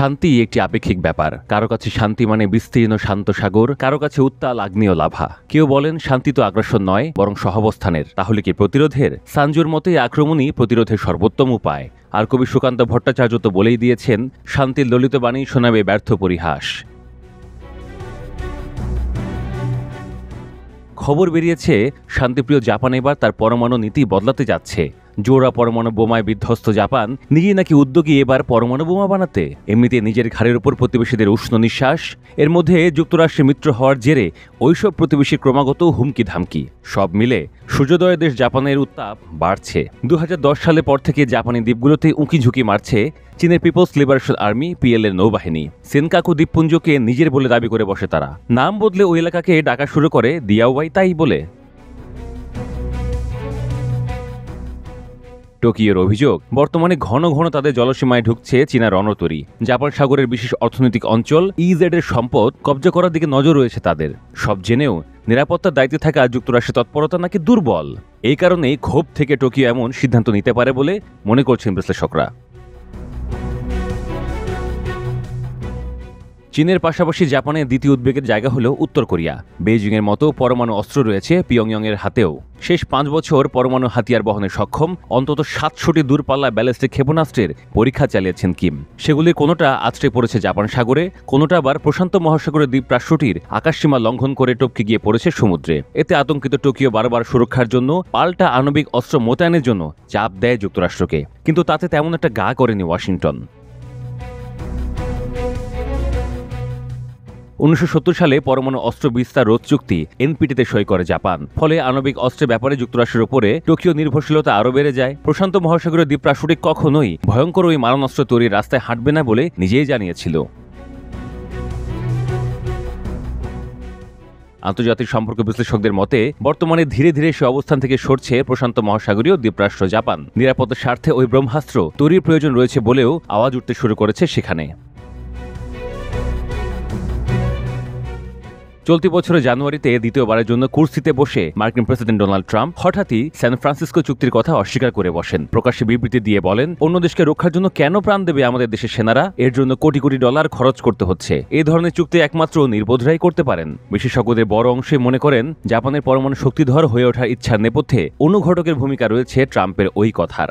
শান্তি একটি আপেক্ষিক ব্যাপার। কারো কাছে শান্তি মানে বিস্তীর্ণ শান্ত সাগর, কারো কাছে উত্তাল আগ্নেয় লাভা। কেউ বলেন শান্তি তো আগ্রাসন নয়, বরং সহাবস্থানের। তাহলে কি প্রতিরোধের? সানজুর মতে আক্রমণই প্রতিরোধের সর্বোত্তম উপায়। আর কবি সুকান্ত ভট্টাচার্য তো বলেই দিয়েছেন, শান্তির ললিত বাণী শোনাবে ব্যর্থ পরিহাস। খবর বেরিয়েছে, শান্তিপ্রিয় জাপান এবার তার পরমাণু নীতি বদলাতে যাচ্ছে। জোড়া পরমাণু বোমায় বিধ্বস্ত জাপান নিজেই নাকি উদ্যোগী এবার পরমাণু বোমা বানাতে। এমনিতে নিজের ঘাড়ের উপর প্রতিবেশীদের উষ্ণ নিঃশ্বাস, এর মধ্যে যুক্তরাষ্ট্রের মিত্র হওয়ার জেরে ওইসব প্রতিবেশীর ক্রমাগত হুমকি ধামকি, সব মিলে সূর্যোদয় দেশ জাপানের উত্তাপ বাড়ছে। 2010 সালের পর থেকে জাপানি দ্বীপগুলোতে উঁকি ঝুঁকি মারছে চীনের পিপলস লিবারেশন আর্মি PLA এর নৌবাহিনী। সেনকাকু দ্বীপপুঞ্জকে নিজের বলে দাবি করে বসে তারা। নাম বদলে ওই এলাকাকে ডাকা শুরু করে দিয়াওয়াই তাই বলে। টোকিওর অভিযোগ, বর্তমানে ঘন ঘন তাদের জলসীমায় ঢুকছে চীনা রণতরী। জাপান সাগরের বিশেষ অর্থনৈতিক অঞ্চল EEZ এর সম্পদ কব্জা করার দিকে নজর রয়েছে তাদের। সব জেনেও নিরাপত্তার দায়িত্বে থাকা যুক্তরাষ্ট্রের তৎপরতা নাকি দুর্বল। এই কারণেই ক্ষোভ থেকে টোকিও এমন সিদ্ধান্ত নিতে পারে বলে মনে করছেন বিশ্লেষকরা। চীনের পাশাপাশি জাপানের দ্বিতীয় উদ্বেগের জায়গা হল উত্তর কোরিয়া। বেইজিং এর মতো পরমাণু অস্ত্র রয়েছে পিয়ংইয়ং এর হাতেও। শেষ 5 বছর পরমাণু হাতিয়ার বহনে সক্ষম অন্তত 700টি দূরপাল্লা ব্যালিস্টিক ক্ষেপণাস্ত্রের পরীক্ষা চালিয়েছেন কিম। সেগুলির কোনোটা আছড়ে পড়েছে জাপান সাগরে, কোনোটা আবার প্রশান্ত মহাসাগরের দ্বীপরাষ্ট্রটির আকাশসীমা লঙ্ঘন করে টপকে গিয়ে পড়েছে সমুদ্রে। এতে আতঙ্কিত টোকিও বারবার সুরক্ষার জন্য পাল্টা আণবিক অস্ত্র মোতায়েনের জন্য চাপ দেয় যুক্তরাষ্ট্রকে। কিন্তু তাতে তেমন একটা গা করেনি ওয়াশিংটন। 1970 সালে পরমাণু অস্ত্র বিস্তার রোধ চুক্তি NPT-তে সই করে জাপান। ফলে আণবিক অস্ত্রের ব্যাপারে যুক্তরাষ্ট্রের উপরে টোকিও নির্ভরশীলতা আরও বেড়ে যায়। প্রশান্ত মহাসাগরের দ্বীপরাষ্ট্রটি কখনোই ভয়ঙ্কর ওই মারণাস্ত্র তৈরির রাস্তায় হাঁটবে না বলে নিজেই জানিয়েছিল। আন্তর্জাতিক সম্পর্ক বিশ্লেষকদের মতে, বর্তমানে ধীরে ধীরে সে অবস্থান থেকে সরছে প্রশান্ত মহাসাগরীয় দ্বীপরাষ্ট্র জাপান। নিরাপত্তার স্বার্থে ওই ব্রহ্মাস্ত্র তৈরির প্রয়োজন রয়েছে বলেও আওয়াজ উঠতে শুরু করেছে সেখানে। চলতি বছরের জানুয়ারিতে দ্বিতীয়বারের জন্য কুর্সিতে বসে মার্কিন প্রেসিডেন্ট ডোনাল্ড ট্রাম্প হঠাৎই স্যান ফ্রান্সিসকো চুক্তির কথা অস্বীকার করে বসেন। প্রকাশ্যে বিবৃতি দিয়ে বলেন, অন্য দেশকে রক্ষার জন্য কেন প্রাণ দেবে আমাদের দেশের সেনারা? এর জন্য কোটি কোটি ডলার খরচ করতে হচ্ছে। এই ধরনের চুক্তি একমাত্র নির্বোধরাই করতে পারেন। বিশেষজ্ঞদের বড় অংশে মনে করেন, জাপানের পরমাণু শক্তিধর হয়ে ওঠার ইচ্ছার নেপথ্যে অনুঘটকের ভূমিকা রয়েছে ট্রাম্পের ওই কথার।